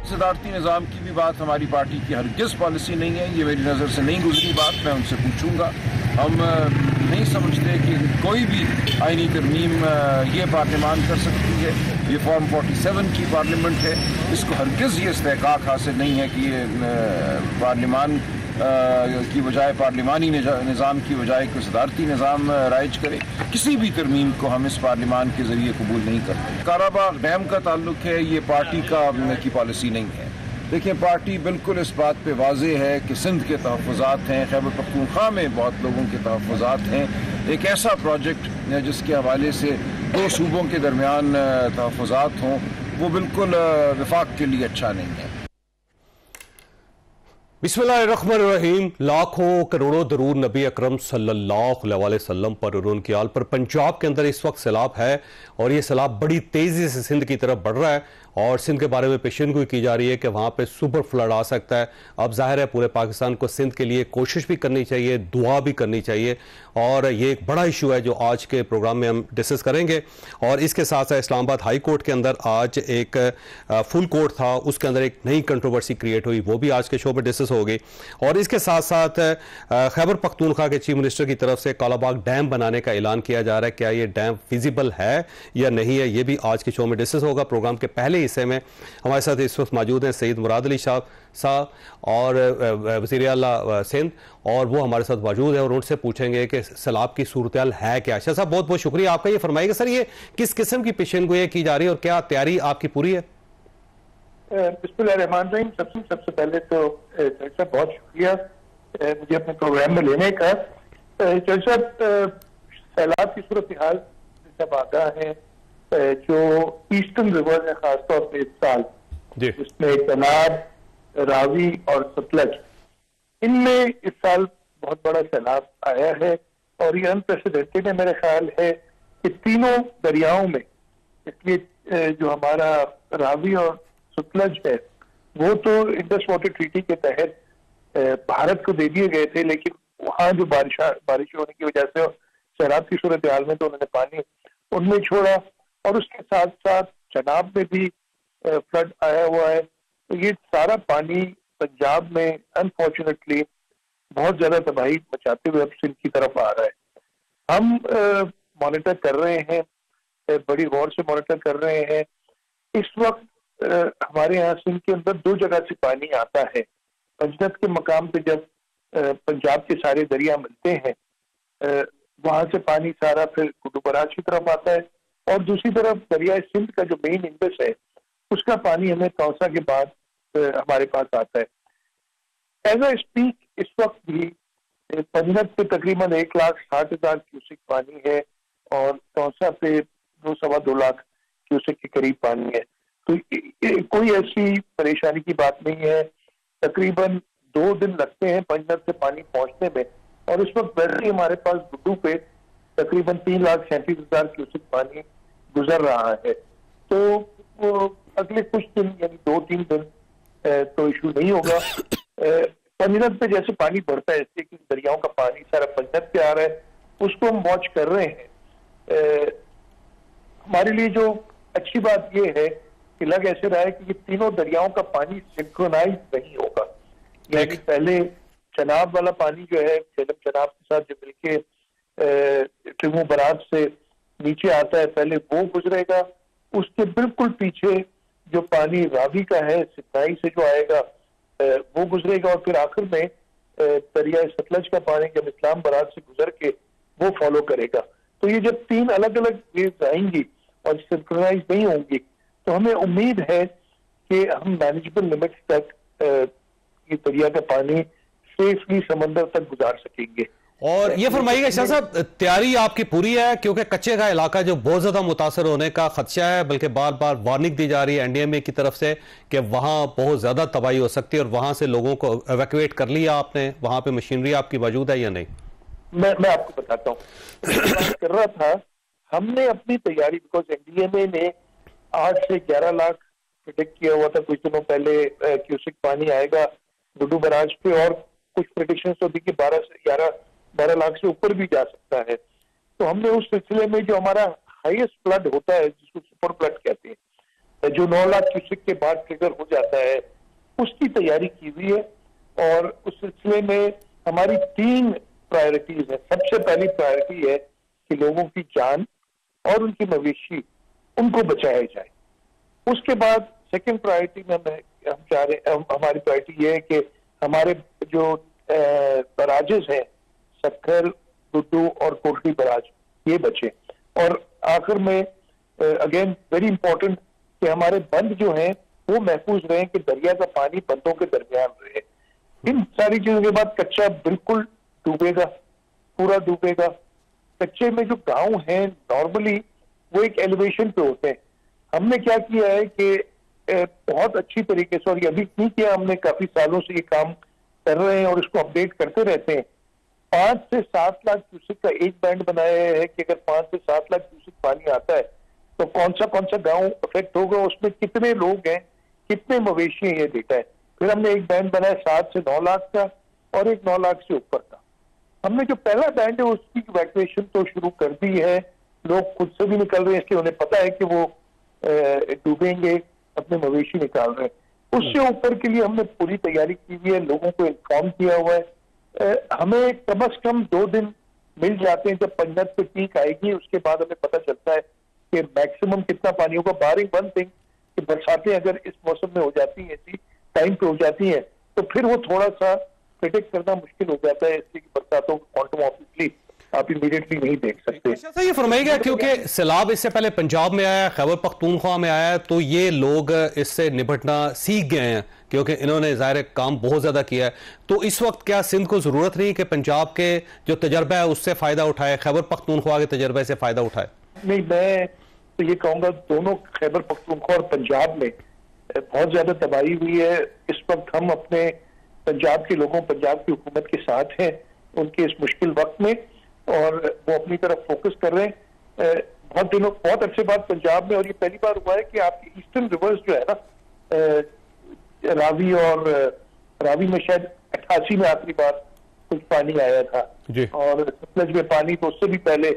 सदारती निज़ाम की भी बात हमारी पार्टी की हरगिज़ पॉलिसी नहीं है, ये मेरी नज़र से नहीं गुजरी बात, मैं उनसे पूछूंगा। हम नहीं समझते कि कोई भी आईनी तरमीम ये पार्लियामान कर सकती है। ये फॉर्म 47 की पार्लियामेंट है, इसको हरगिज़ ये इस्तेहकाक हासिल नहीं है कि ये पार्लियामान की बजाय पार्लिमानी निज़ाम की बजाय कोई सदारती निज़ाम राइज करे। किसी भी तरमीम को हम इस पार्लिमान के ज़रिए कबूल नहीं करते। काराबाग डैम का ताल्लुक है, ये पार्टी की पॉलिसी नहीं है। देखिए, पार्टी बिल्कुल इस बात पे वाज़े है कि सिंध के तहफ़्फ़ुज़ात हैं, खैबर पख्तूनख्वा में बहुत लोगों के तहफ़्फ़ुज़ात हैं। एक ऐसा प्रोजेक्ट जिसके हवाले से दो सूबों के दरमियान तहफ़्फ़ुज़ात हों, वो बिल्कुल वफाक के लिए अच्छा नहीं है। बिस्मिल्लाहिर्रहमानिर्रहीम। लाखों करोड़ों दरूद नबी अकरम सल्लल्लाहु अलैहि वसल्लम पर और उनके आल पर। पंजाब के अंदर इस वक्त सैलाब है और ये सैलाब बड़ी तेजी से सिंध की तरफ बढ़ रहा है और सिंध के बारे में पेशेनगोई की जा रही है कि वहां पे सुपर फ्लड आ सकता है। अब जाहिर है पूरे पाकिस्तान को सिंध के लिए कोशिश भी करनी चाहिए, दुआ भी करनी चाहिए और ये एक बड़ा इशू है जो आज के प्रोग्राम में हम डिस्कस करेंगे। और इसके साथ साथ इस्लामाबाद हाई कोर्ट के अंदर आज एक फुल कोर्ट था, उसके अंदर एक नई कंट्रोवर्सी क्रिएट हुई, वो भी आज के शो में डिस्कस होगी। और इसके साथ साथ खैबर पख्तूनख्वा के चीफ मिनिस्टर की तरफ से कालाबाग डैम बनाने का ऐलान किया जा रहा है। क्या ये डैम फिजिबल है या नहीं है, ये भी आज के शो में डिस्कस होगा। प्रोग्राम के पहले हिस्से में हमारे साथ इस वक्त मौजूद हैं सईद मुराद अली साहब और वज़ीर आला सिंध, और वो हमारे साथ मौजूद है और उनसे पूछेंगे कि सैलाब की सूरत है क्या। शाह साहब, बहुत बहुत शुक्रिया आपका। ये फरमाइएगा सर, ये किस किस्म की पेशेनगोई की जा रही है और क्या तैयारी आपकी पूरी है? बिस्मिल्लाहिर्रहमानिर्रहीम। सबसे पहले तो जज बहुत शुक्रिया मुझे अपने प्रोग्राम में लेने का। जज साहब, सैलाब की सूरत हाल सब आगाह है, जो ईस्टर्न रिवर है खासतौर पर इस साल, जिसमें चनाब, रावी और सतलज, इनमें इस साल बहुत बड़ा सैलाब आया है और ये अनप्रेसिडेंटेड है। मेरा ख्याल है कि तीनों दरियाओं में, इसलिए जो हमारा रावी और सतलज है वो तो इंडस वाटर ट्रीटी के तहत भारत को दे दिए गए थे, लेकिन वहां जो बारिश होने की वजह से सैलाब की सूरत हाल में तो उन्होंने पानी उनमें छोड़ा और उसके साथ साथ चनाब में भी फ्लड आया हुआ है। तो ये सारा पानी पंजाब में अनफॉर्चुनेटली बहुत ज्यादा तबाही मचाते हुए अब सिंध की तरफ आ रहा है। हम मॉनिटर कर रहे हैं, बड़ी गौर से मॉनिटर कर रहे हैं। इस वक्त हमारे यहाँ सिंध के अंदर दो जगह से पानी आता है। पंजनत के मकाम पे जब पंजाब के सारे दरिया मिलते हैं, वहां से पानी सारा फिर कुटु बराज की तरफ आता है और दूसरी तरफ दरिया सिंध का जो मेन इंडस है उसका पानी हमें कौसा के बाद हमारे पास आता है। एज ए स्पीक इस वक्त भी पंजनत पे तकरीबन 1,60,000 क्यूसेक पानी है और कौसा पे 2-2.25 लाख क्यूसेक के करीब पानी है। तो कोई ऐसी परेशानी की बात नहीं है। तकरीबन 2 दिन लगते हैं पंजनत से पानी पहुंचने में और इस वक्त वैसे हमारे पास गुड्डू पे तकरीबन 3,37,000 क्यूसेक पानी गुजर रहा है। तो वो अगले कुछ दिन यानी 2-3 दिन तो इशू नहीं होगा। पंजनत पे जैसे पानी बढ़ता है, इससे कि दरियाओं का पानी सारा पंजनत पे आ रहा है, उसको हम वॉच कर रहे हैं। हमारे लिए जो अच्छी बात यह है कि लग ऐसे रहा है कि ये तीनों दरियाओं का पानी सिंक्रोनाइज नहीं होगा। यानी पहले चनाब वाला पानी जो है झेलम चनाब के साथ जो मिलके ट्रिमो बराज से नीचे आता है, पहले वो गुजरेगा, उसके बिल्कुल पीछे जो पानी रावी का है सिंचाई से जो आएगा वो गुजरेगा और फिर आखिर में दरिया सतलज का पानी जब इस्लाम बराज से गुजर के वो फॉलो करेगा। तो ये जब 3 अलग अलग वेव्स आएंगी और सिंक्रोनाइज नहीं होंगी तो हमें उम्मीद है कि हम मैनेजेबल लिमिट्स तक ये दरिया का पानी सेफली समंदर तक गुजार सकेंगे। और ये फरमाइएगा शाह साहब, तैयारी आपकी पूरी है? क्योंकि कच्चे का इलाका जो बहुत ज्यादा मुतासर होने का खदशा है, बल्कि बार बार वार्निंग दी जा रही है एनडीएमए की तरफ से कि वहां बहुत ज्यादा तबाही हो सकती है और वहां से लोगों को एवैक्यूएट कर लिया आपने? वहां पे मशीनरी आपकी मौजूद है या नहीं? मैं आपको बताता हूँ। कर रहा था, हमने अपनी तैयारी, बिकॉज एनडीएमए ने 8 से 11 लाख प्रिडिक्ट किया हुआ था कुछ दिनों पहले क्यूसेक पानी आएगा गुड्डू बराज पे, और कुछ प्रिडिक्शंस तो थी कि 12 लाख से ऊपर भी जा सकता है। तो हमने उस सिलसिले में जो हमारा हाईएस्ट फ्लड होता है जिसको सुपर फ्लड कहते हैं, जो 9 लाख क्यूसेक के बाद ट्रिगर हो जाता है, उसकी तैयारी की हुई है। और उस सिलसिले में हमारी 3 प्रायोरिटीज है। सबसे पहली प्रायोरिटी है कि लोगों की जान और उनकी मवेशी उनको बचाया जाए। उसके बाद सेकंड प्रायोरिटी में हम चाह रहे, हमारी प्रायोरिटी ये है कि हमारे जो बराजेस हैं, सक्खर, गुड्डू और कोटली बराज, ये बचे। और आखिर में अगेन वेरी इंपॉर्टेंट कि हमारे बंद जो हैं वो महफूज रहे, कि दरिया का पानी बंदों के दरमियान रहे। इन सारी चीजों के बाद कच्चा बिल्कुल डूबेगा, पूरा डूबेगा। कच्चे में जो गांव हैं नॉर्मली वो एक एलिवेशन पे होते हैं। हमने क्या किया है कि बहुत अच्छी तरीके से, और ये अभी नहीं किया हमने, काफी सालों से ये काम कर रहे हैं और इसको अपडेट करते रहते हैं। 5 से 7 लाख क्यूसेक का एक बैंड बनाया है कि अगर 5 से 7 लाख क्यूसेक पानी आता है तो कौन सा गांव अफेक्ट होगा, उसमें कितने लोग हैं, कितने मवेशी हैं, ये डेटा है। फिर हमने एक बैंड बनाया 7 से 9 लाख का और एक 9 लाख से ऊपर का। हमने जो पहला बैंड है उसकी इवैक्यूएशन तो शुरू कर दी है। लोग खुद से भी निकल रहे हैं, इसलिए उन्हें पता है कि वो डूबेंगे, अपने मवेशी निकाल रहे हैं। उससे ऊपर के लिए हमने पूरी तैयारी की हुई है, लोगों को इन्फॉर्म किया हुआ है। हमें कम से कम 2 दिन मिल जाते हैं। जब पंजत पे पीक आएगी उसके बाद हमें पता चलता है कि मैक्सिमम कितना पानी होगा। बारिंग वन थिंग कि बरसातें अगर इस मौसम में हो जाती हैं, इसी टाइम पे हो जाती हैं, तो फिर वो थोड़ा सा प्रिडिक्ट करना मुश्किल हो जाता है, इसलिए कि बरसातों का क्वांटम ऑब्वियसली आप इमीडिएटली नहीं देख सकते। अच्छा, ये फरमाइएगा, क्योंकि सैलाब इससे पहले पंजाब में आया, खैबर पख्तूनख्वा में आया, तो ये लोग इससे निपटना सीख गए हैं क्योंकि इन्होंने ज़ाहिर काम बहुत ज़्यादा किया है। तो इस वक्त क्या सिंध को ज़रूरत नहीं कि पंजाब के जो तजर्बा है उससे फ़ायदा उठाए, खैबर पख्तूनख्वा के तजर्बे से फ़ायदा उठाए? नहीं, मैं तो ये कहूँगा दोनों खैबर पख्तूनख्वा और पंजाब में बहुत ज़्यादा तबाही हुई है। इस वक्त हम अपने पंजाब के लोगों, पंजाब की हुकूमत के साथ हैं उनके इस मुश्किल वक्त में, और वो अपनी तरफ फोकस कर रहे हैं। बहुत अरसे बाद पंजाब में, और ये पहली बार हुआ है कि आपकी ईस्टर्न रिवर्स जो है ना, रावी और रावी में शायद 88 में आखिरी बार कुछ पानी आया था, और सतलज में पानी तो उससे भी पहले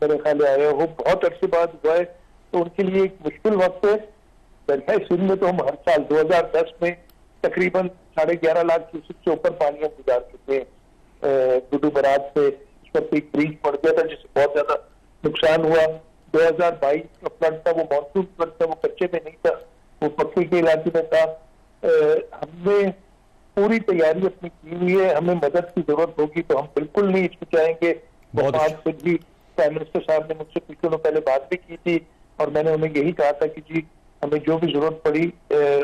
मेरे ख्याल आया हो। बहुत अरसे बाद हुआ है, तो उनके लिए एक मुश्किल वक्त है। दरिया सिंध में तो हम हर साल 2010 में तकरीबन 11.5 लाख क्यूसेक से ऊपर पानी हम गुजार चुके हैं गुड्डू बराज से। उस पर एक ब्रीच पड़ गया था जिससे बहुत ज्यादा नुकसान हुआ। 2022 का फ्लड था, वो मानसून फ्लड था, वो कच्चे में नहीं था, वो पक्के के इलाके में था। हमने पूरी तैयारी अपनी की हुई है। हमें मदद की जरूरत होगी तो हम बिल्कुल नहीं हिचकिचाएंगे। आज खुद भी प्राइम मिनिस्टर साहब ने मुझसे कुछ दिनों पहले बात भी की थी, और मैंने उन्हें यही कहा था कि जी हमें जो भी जरूरत पड़ी,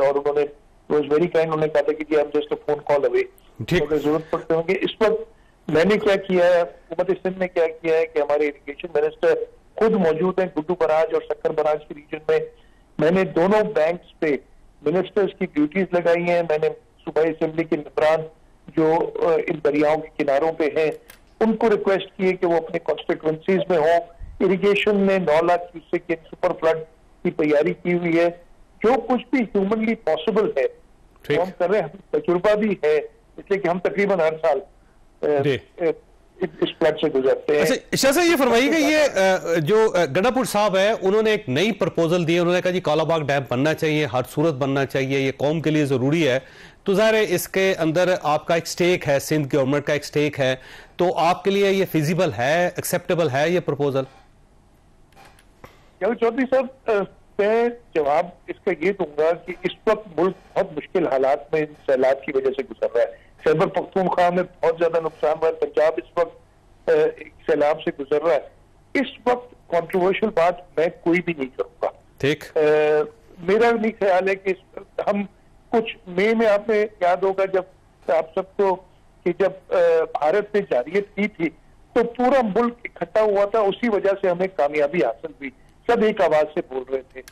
और उन्होंने वॉज वेरी काइंड, उन्होंने कहा था कि जी हम जस्ट फोन कॉल अवे, अगर जरूरत पड़ते होंगे। इस वक्त मैंने क्या किया है, हुकूमत सिंध ने क्या किया है कि हमारे इरिगेशन मिनिस्टर खुद मौजूद हैं गुड्डू बराज और सक्कर बराज के रीजन में। मैंने दोनों बैंक्स पे मिनिस्टर्स की ड्यूटीज लगाई हैं। मैंने सूबाई असेंबली के निगरान जो इन दरियाओं के किनारों पे हैं उनको रिक्वेस्ट की है कि वो अपने कॉन्स्टिट्यूंसीज में हो। इरिगेशन में 9 लाख क्यूसेक के सुपर फ्लड की तैयारी की हुई है। जो कुछ भी ह्यूमनली पॉसिबल है तो हम कर रहे हैं। तजुर्बा भी है, इसलिए कि हम तकरीबन हर साल इस फ्लड से गुजरते हैं। अच्छा, शाह साहब ये फरमाइएगा, ये जो गंडापुर साहब है उन्होंने एक नई प्रपोजल दी, उन्होंने कहा जी कालाबाग डैम बनना चाहिए, हर सूरत बनना चाहिए, ये कौम के लिए जरूरी है। तो ज़ाहिर है इसके अंदर आपका एक स्टेक है, सिंध गवर्नमेंट का एक स्टेक है, तो आपके लिए ये फिजिबल है, एक्सेप्टेबल है ये प्रपोजल? चौधरी साहब, मैं जवाब इसका ये दूंगा कि इस वक्त मुल्क बहुत मुश्किल हालात में सैलाब की वजह से गुजर रहा है। खैबर पख्तूनख्वा में बहुत ज्यादा नुकसान हुआ है, पंजाब इस वक्त सैलाब से गुजर रहा है। इस वक्त कंट्रोवर्शियल बात मैं कोई भी नहीं करूंगा। ठीक, मेरा नहीं ख्याल है कि हम कुछ मई में, आपने याद होगा जब आप सबको कि जब भारत ने जारियत की थी तो पूरा मुल्क इकट्ठा हुआ था, उसी वजह से हमें कामयाबी हासिल हुई, सब एक आवाज से बोल रहे थे।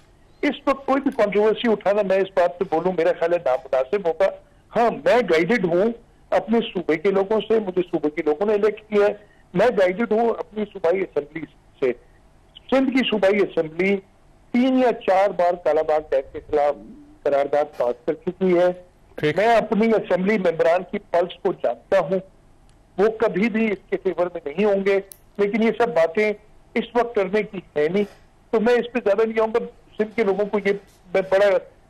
इस वक्त कोई भी कंट्रोवर्सी उठाना मैं इस बात पे बोलूं, मेरा ख्याल है नामुनासिब होगा। हाँ, मैं गाइडेड हूँ अपने सूबे के लोगों से, मुझे सूबे के लोगों ने इलेक्ट किया है। मैं गाइडेड हूँ अपनी सूबाई असेंबली से। सिंध की सूबाई असेंबली 3 या 4 बार कालाबाग डैम के खिलाफ करारदाद पास कर चुकी है। मैं अपनी असेंबली मेंबरान की पल्स को जानता हूँ, वो कभी भी इसके फेवर में नहीं होंगे, लेकिन ये सब बातें इस वक्त करने की है नहीं, तो मैं इस पर ज्यादा नहीं आऊंगा। सिंध के लोगों को ये मैं बड़ा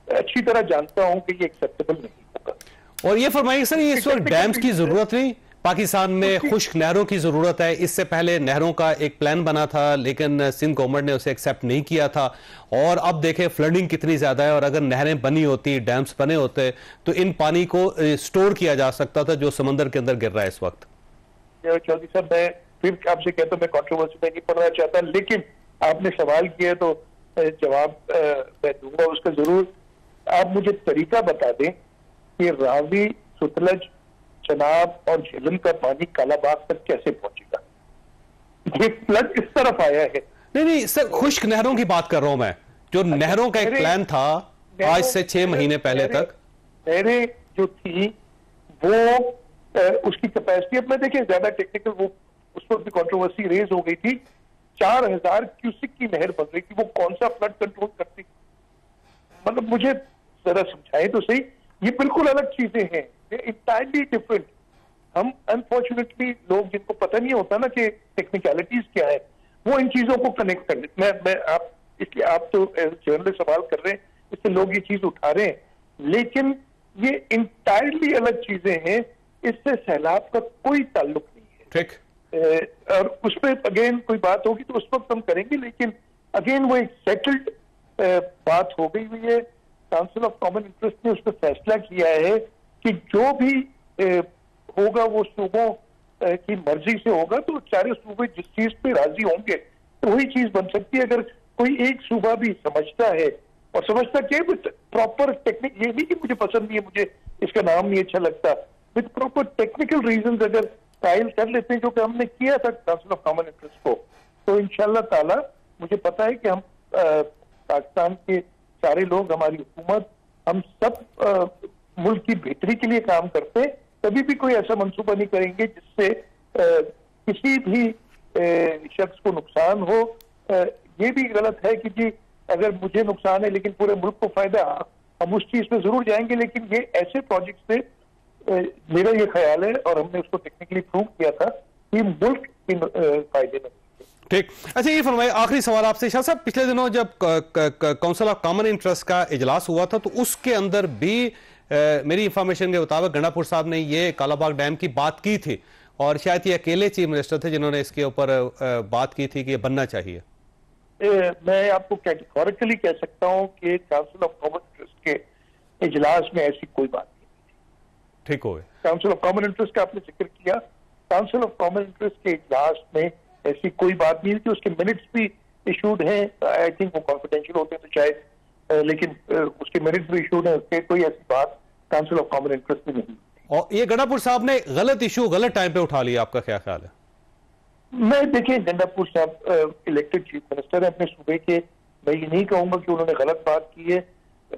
अच्छी तरह जानता हूं कि ये एक्सेप्टेबल नहीं होगा। और ये फरमाइए सर, ये इस वक्त डैम्स की जरूरत नहीं, पाकिस्तान में खुश्क नहरों की जरूरत है। इससे पहले नहरों का एक प्लान बना था लेकिन सिंध गवर्नमेंट ने उसे एक्सेप्ट नहीं किया था, और अब देखें फ्लडिंग कितनी ज्यादा है, और अगर नहरें बनी होती, डैम्स बने होते तो इन पानी को स्टोर किया जा सकता था जो समंदर के अंदर गिर रहा है इस वक्त। चौधरी साहब, मैं फिर आपसे कहता हूं मैं कंट्रोवर्सी में नहीं पढ़ना चाहता, लेकिन आपने सवाल किया तो जवाब मैं दूंगा उसका जरूर। आप मुझे तरीका बता दें कि रावी, सुतलज, चनाब और झेलम का पानी कालाबाग तक कैसे पहुंचेगा। ये फ्लड इस तरफ आया है। नहीं सर, खुश्क नहरों की बात कर रहा हूं मैं, जो नहरों का एक प्लान था आज से 6 महीने पहले तक। नहरें जो थी वो उसकी कैपेसिटी, अब मैं देखिए ज्यादा टेक्निकल, वो उस पर भी कंट्रोवर्सी रेज हो गई थी। 4000 क्यूसिक की नहर बन रही थी, वो कौन सा फ्लड कंट्रोल करती? मतलब मुझे जरा समझाएं तो सही, ये बिल्कुल अलग चीजें हैं, इंटायरली डिफरेंट। हम अनफॉर्चुनेटली लोग जिनको पता नहीं होता ना कि टेक्निकलिटीज क्या है, वो इन चीजों को कनेक्ट कर लेते। मैं आप इसलिए आप तो जर्नलिस्ट सवाल कर रहे हैं, इससे लोग ये चीज उठा रहे हैं, लेकिन ये इंटायरली अलग चीजें हैं। इससे सैलाब का कोई ताल्लुक नहीं है। ठीक। और उस पर अगेन कोई बात होगी तो उस वक्त हम करेंगे, लेकिन अगेन वो एक सेटल्ड बात हो गई हुई है। काउंसिल ऑफ कॉमन इंटरेस्ट ने उस पर फैसला किया है कि जो भी होगा वो सूबों की मर्जी से होगा, तो सारे सूबे जिस चीज पे राजी होंगे तो वही चीज बन सकती है। अगर कोई एक सूबा भी समझता है, और समझता क्या है, प्रॉपर टेक्निक, ये नहीं कि मुझे पसंद नहीं है, मुझे इसका नाम नहीं अच्छा लगता, विद प्रॉपर टेक्निकल रीजंस अगर फाइल कर लेते हैं, जो कि हमने किया था काउंसिल ऑफ कॉमन इंटरेस्ट को, तो इंशाल्लाह ताला मुझे पता है कि हम पाकिस्तान के सारे लोग, हमारी हुकूमत, हम सब मुल्क की बेहतरी के लिए काम करते हैं। कभी भी कोई ऐसा मंसूबा नहीं करेंगे जिससे किसी भी शख्स को नुकसान हो। ये भी गलत है कि जी अगर मुझे नुकसान है लेकिन पूरे मुल्क को फायदा, हम उस चीज पे जरूर जाएंगे, लेकिन ये ऐसे प्रोजेक्ट से मेरा ये ख्याल है, और हमने उसको टेक्निकली प्रूव किया था कि मुल्क के फायदे में। ठीक। अच्छा, ये फरमाइए, आखिरी सवाल आपसे शाह साहब, पिछले दिनों जब काउंसिल ऑफ कॉमन इंटरेस्ट का इजलास हुआ था तो उसके अंदर भी मेरी इंफॉर्मेशन के मुताबिक गंडापुर साहब ने ये कालाबाग डैम की बात की थी, और शायद ये अकेले चीफ मिनिस्टर थे जिन्होंने इसके ऊपर बात की थी कि ये बनना चाहिए। मैं आपको कैटेगोरिकली कह सकता हूं कि काउंसिल ऑफ कॉमन इंटरेस्ट के इजलास में ऐसी कोई बात नहीं। ठीक हो गया। काउंसिल ऑफ कॉमन इंटरेस्ट का आपने जिक्र किया, काउंसिल ऑफ कॉमन इंटरेस्ट के इजलास में ऐसी कोई बात नहीं थी। उसके मिनट्स भी इशूड हैं, आई थिंक वो कॉन्फिडेंशियल होते तो शायद, लेकिन उसके मिनट्स भी इशूड हैं, उसके कोई ऐसी बात काउंसिल ऑफ कॉमन इंटरेस्ट में नहीं। और ये गंडापुर साहब ने गलत इशू गलत टाइम पे उठा लिया, आपका क्या ख्याल है? मैं देखिए, गंडापुर साहब इलेक्टेड चीफ मिनिस्टर है अपने सूबे के, मैं ये नहीं कहूंगा कि उन्होंने गलत बात की है।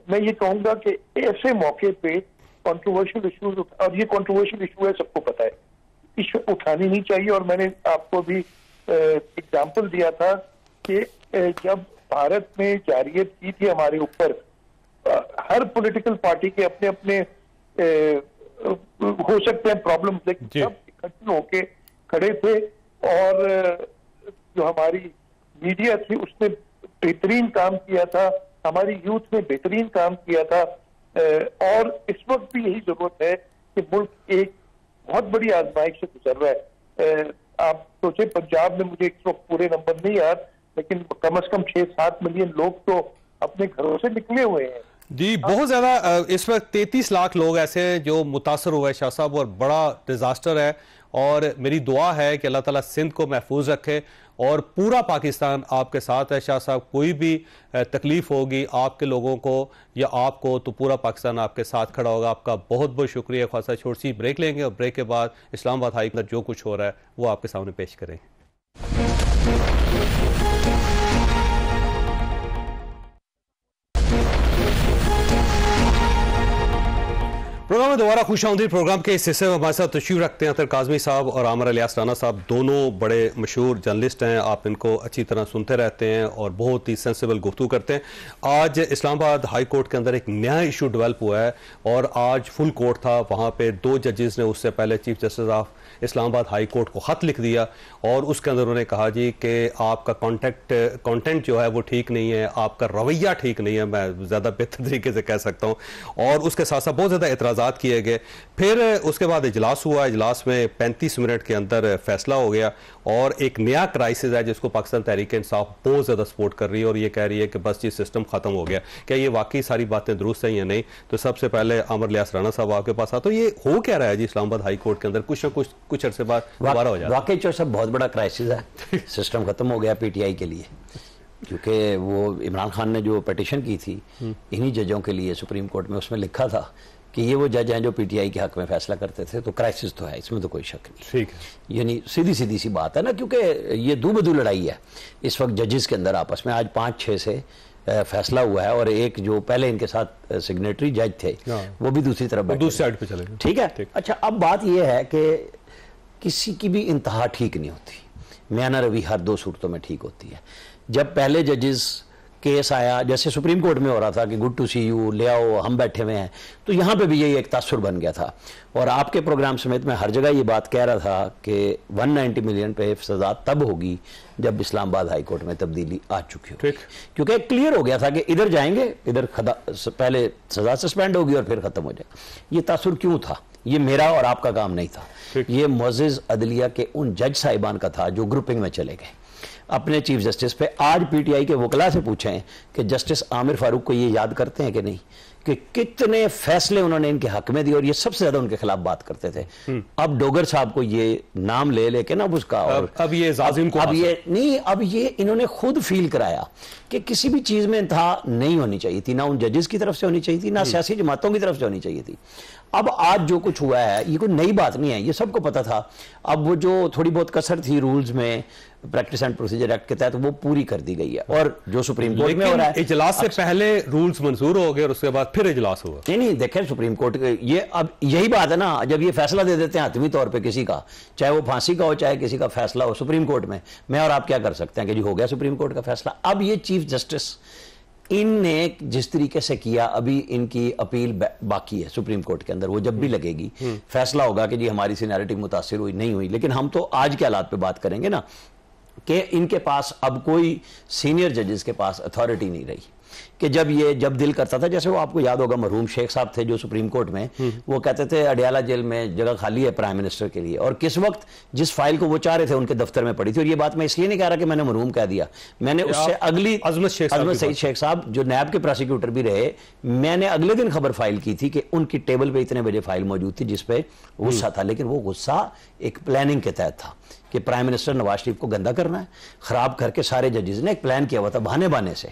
मैं ये कहूंगा कि ऐसे मौके पे कंट्रोवर्शियल इशूज, और ये कंट्रोवर्शियल इशू है, सबको पता है, इशू उठानी नहीं चाहिए। और मैंने आपको भी एग्जाम्पल दिया था कि जब भारत ने जारियत की थी हमारे ऊपर, हर पॉलिटिकल पार्टी के अपने अपने हो सकते हैं प्रॉब्लम, लेकिन सब इकट्ठे होके खड़े थे, और जो हमारी मीडिया थी उसने बेहतरीन काम किया था, हमारी यूथ ने बेहतरीन काम किया था। और इस वक्त भी यही जरूरत है कि मुल्क एक बहुत बड़ी आजमाइश से गुजर रहा है। आप सोचे, पंजाब में मुझे इस वक्त पूरे नंबर नहीं याद, लेकिन कम से कम 6-7 मिलियन लोग तो अपने घरों से निकले हुए हैं। जी, बहुत ज्यादा, इस वक्त 33 लाख लोग ऐसे हैं जो मुतासर हुए शाह साहब, और बड़ा डिजास्टर है। और मेरी दुआ है कि अल्लाह ताला सिंध को महफूज रखे, और पूरा पाकिस्तान आपके साथ है शाह साहब। कोई भी तकलीफ होगी आपके लोगों को या आपको, तो पूरा पाकिस्तान आपके साथ खड़ा होगा। आपका बहुत बहुत शुक्रिया। खासा छोटी सी ब्रेक लेंगे, और ब्रेक के बाद इस्लामाबाद हाई में जो कुछ हो रहा है वो आपके सामने पेश करेंगे। प्रोग्राम में दोबारा खुशामदीद। प्रोग्राम के इस हिस्से में हमारे साथ तशरीफ रखते हैं अतर काज़मी साहब और आमिर इलियास राना साहब। दोनों बड़े मशहूर जर्नलिस्ट हैं, आप इनको अच्छी तरह सुनते रहते हैं और बहुत ही सेंसिबल गुफ्तगू करते हैं। आज इस्लामाबाद हाई कोर्ट के अंदर एक नया इशू डेवलप हुआ है और आज फुल कोर्ट था। वहाँ पे 2 जजेस ने उससे पहले chief justice of Islamabad high court को ख़त लिख दिया और उसके अंदर उन्होंने कहा जी कि आपका कंटेंट जो है वो ठीक नहीं है, आपका रवैया ठीक नहीं है, मैं ज़्यादा बेहतर तरीके से कह सकता हूँ। और उसके साथ साथ बहुत ज़्यादा एतराज़ात किए गए। फिर उसके बाद इजलास हुआ, इजलास में 35 मिनट के अंदर फैसला हो गया और एक नया क्राइसिस है जिसको पाकिस्तान तहरीक इंसाफ बहुत ज़्यादा सपोर्ट कर रही है और ये कह रही है कि बस ये सिस्टम ख़त्म हो गया। क्या ये वाकई सारी बातें दुरुस्त हैं या नहीं? तो सबसे पहले आमिर इलियास राना साहब आपके पास आ, तो ये हो क्या रहा है जी इस्लामाबाद हाई कोर्ट के अंदर? कुछ अरसे बाद दोबारा हो जाए। वाकई जो सब बहुत बड़ा क्राइसिस है। सिस्टम खत्म हो गया पीटीआई के लिए, क्योंकि वो इमरान खान ने जो पिटीशन की थी इन्हीं जजों के लिए सुप्रीम कोर्ट में, उसमें लिखा था कि ये वो जज हैं जो पीटीआई के हक में फैसला करते थे। तो क्राइसिस तो है, इसमें तो कोई शक नहीं। ठीक है, यानी सीधी सी बात है ना, क्योंकि ये दूबदू लड़ाई है इस वक्त जजेस के अंदर आपस में। आज 5-6 से फैसला हुआ है और एक जो पहले इनके साथ सिग्नेटरी जज थे वो भी दूसरी तरफ बैठे, दूसरी साइड पे चले गए। ठीक है। अच्छा, अब बात यह है कि किसी की भी इंतहा ठीक नहीं होती। मियाना रवि हर 2 सूरतों में ठीक होती है। जब पहले जजेस केस आया, जैसे सुप्रीम कोर्ट में हो रहा था कि गुड टू सी यू, ले आओ, हम बैठे हुए हैं, तो यहाँ पे भी यही एक तासुर बन गया था। और आपके प्रोग्राम समेत मैं हर जगह ये बात कह रहा था कि 190 मिलियन पे सजा तब होगी जब इस्लामाबाद हाई कोर्ट में तब्दीली आ चुकी होगी, क्योंकि क्लियर हो गया था कि इधर जाएंगे, इधर पहले सजा सस्पेंड होगी और फिर खत्म हो जाएगा। ये तासुर क्यों था? ये मेरा और आपका काम नहीं था, ये मुअज़्ज़िज़ अदलिया के उन जज साहिबान का था जो ग्रुपिंग में चले गए अपने चीफ जस्टिस पे। आज पीटीआई के वकला से पूछें कि जस्टिस आमिर फारूक को ये याद करते हैं कि नहीं कि कितने फैसले उन्होंने इनके हक में दिए और ये सबसे ज्यादा उनके खिलाफ बात करते थे। अब डोगर साहब को ये नाम ले लेके ना उसका, और अब ये जाजिम को, अब ये नहीं, अब ये इन्होंने खुद फील कराया कि किसी भी चीज में इंतहा नहीं होनी चाहिए थी, ना उन जजेस की तरफ से होनी चाहिए थी, ना सियासी जमातों की तरफ से होनी चाहिए थी। अब आज जो कुछ हुआ है ये कोई नई बात नहीं है, ये सबको पता था। अब वो जो थोड़ी बहुत कसर थी रूल्स में, प्रैक्टिस एंड प्रोसीजर एक्ट के तहत, वो पूरी कर दी गई है। और जो सुप्रीम कोर्ट में हो रहा है, इजलास से पहले रूल्स मंजूर हो गए और उसके बाद फिर इजलास हुआ। नहीं, देखें सुप्रीम कोर्ट ये अब यही बात है ना, जब ये फैसला दे देते हैं हतमी तौर पे किसी का, चाहे वो फांसी का हो चाहे किसी का फैसला हो सुप्रीम कोर्ट में, मैं और आप क्या कर सकते हैं कि जी हो गया सुप्रीम कोर्ट का फैसला। अब ये चीफ जस्टिस इनने जिस तरीके से किया, अभी इनकी अपील बाकी है सुप्रीम कोर्ट के अंदर, वो जब भी लगेगी फैसला होगा कि जी हमारी सीनियरिटी मुतासिर हुई नहीं हुई। लेकिन हम तो आज के हालात पे बात करेंगे ना कि इनके पास अब कोई सीनियर जजेस के पास अथॉरिटी नहीं रही कि जब दिल करता था, जैसे वो आपको याद होगा मरहूम शेख साहब थे जो सुप्रीम कोर्ट में, वो कहते थे अडियाला जेल में जगह खाली है प्राइम मिनिस्टर के लिए, और किस वक्त जिस फाइल को वो चाह रहे थे उनके दफ्तर में पड़ी थी। और ये बात मैं इसलिए नहीं कह रहा कि मैंने मरहूम कह दिया, मैंने उससे अगली अजमत सईद शेख साहब जो नैब के प्रोसिक्यूटर भी रहे, मैंने अगले दिन खबर फाइल की थी कि उनकी टेबल पे इतने बजे फाइल मौजूद थी जिसपे गुस्सा था, लेकिन वो गुस्सा एक प्लानिंग के तहत था कि प्राइम मिनिस्टर नवाज शरीफ को गंदा करना है, खराब करके सारे जजेस ने एक प्लान किया हुआ था बहाने से।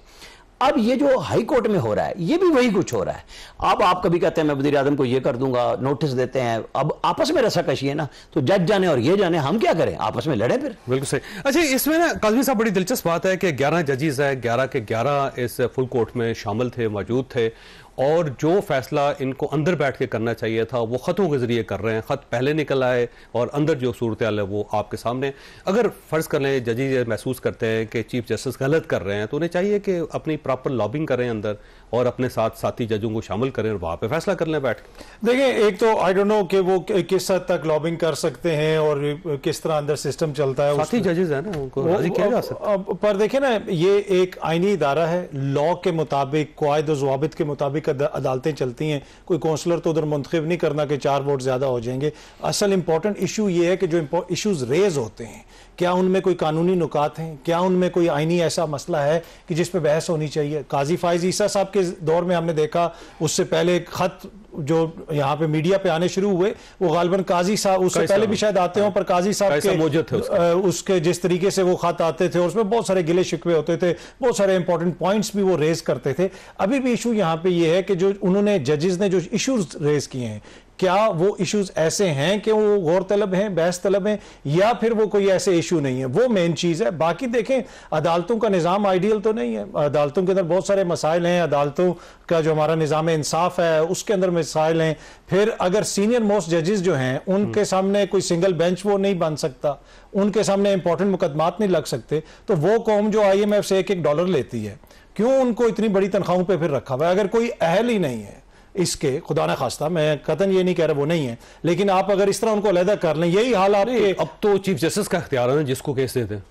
अब ये जो हाई कोर्ट में हो रहा है ये भी वही कुछ हो रहा है। अब आप कभी कहते हैं मैं वज़ीर आज़म को ये कर दूंगा, नोटिस देते हैं, अब आपस में रसाकशी है ना, तो जज जाने और ये जाने, हम क्या करें, आपस में लड़े फिर। बिल्कुल सही। अच्छा, इसमें ना काज़मी साहब बड़ी दिलचस्प बात है कि 11 जजेस है, 11 के 11 इस फुल कोर्ट में शामिल थे, मौजूद थे, और जो फैसला इनको अंदर बैठ के करना चाहिए था वो खतों के जरिए कर रहे हैं। खत पहले निकल आए और अंदर जो सूरत हाल है वो आपके सामने। अगर फर्ज कर लें जजेस ये महसूस करते हैं कि चीफ जस्टिस गलत कर रहे हैं तो उन्हें चाहिए कि अपनी प्रॉपर लॉबिंग करें अंदर और अपने साथ साथी जजों को शामिल करें और वहां पे फैसला कर लें बैठ के। देखिए, एक तो आई डोंट नो कि वो किस हद तक लॉबिंग कर सकते हैं और किस तरह अंदर सिस्टम चलता है। साथी जजेस है ना, उनको राजी किया जा सकता है। पर देखिए ना, ये एक आईनी इदारा है, लॉ के मुताबिक, क़वाइद और ज़वाबित के मुताबिक अदालतें चलती हैं। कोई कौंसलर तो उधर मुंतखब नहीं करना कि 4 वोट ज्यादा हो जाएंगे। असल इंपॉर्टेंट इशू ये है कि जो इशूज रेज होते हैं, क्या उनमें कोई कानूनी नुकात हैं, क्या उनमें कोई आईनी ऐसा मसला है कि जिस पे बहस होनी चाहिए। काजी फाइज ईसा साहब के दौर में हमने देखा, उससे पहले खत जो यहाँ पे मीडिया पे आने शुरू हुए वो गालिबन काजी साहब, उससे पहले भी शायद आते हो, पर काजी साहब के उसके जिस तरीके से वो खत आते थे और उसमें बहुत सारे गिले शिकवे होते थे, बहुत सारे इंपॉर्टेंट पॉइंट्स भी वो रेज करते थे। अभी भी इशू यहाँ पे ये है कि जो उन्होंने जजेस ने जो इश्यूज रेज किए हैं, क्या वो इश्यूज ऐसे हैं कि वो गौर तलब हैं, बहस तलब हैं, या फिर वो कोई ऐसे इशू नहीं है? वो मेन चीज है। बाकी देखें, अदालतों का निज़ाम आइडियल तो नहीं है, अदालतों के अंदर बहुत सारे मसाइल हैं, अदालतों का जो हमारा निज़ाम इंसाफ है उसके अंदर मसाइल हैं। फिर अगर सीनियर मोस्ट जजेस जो हैं उनके सामने कोई सिंगल बेंच वो नहीं बन सकता, उनके सामने इंपॉर्टेंट मुकदमात नहीं लग सकते, तो वो कौम जो IMF से $1 लेती है, क्यों उनको इतनी बड़ी तनख्वाहों पे फिर रखा हुआ है? अगर कोई अहल ही नहीं है इसके, खुदा न खास्ता, मैं कतन ये नहीं कह रहा वो नहीं है, लेकिन आप अगर इस तरह उनको अलहदा कर लें, यही हाल आपके। अब तो चीफ जस्टिस का इख्तियार है जिसको केस देते हैं,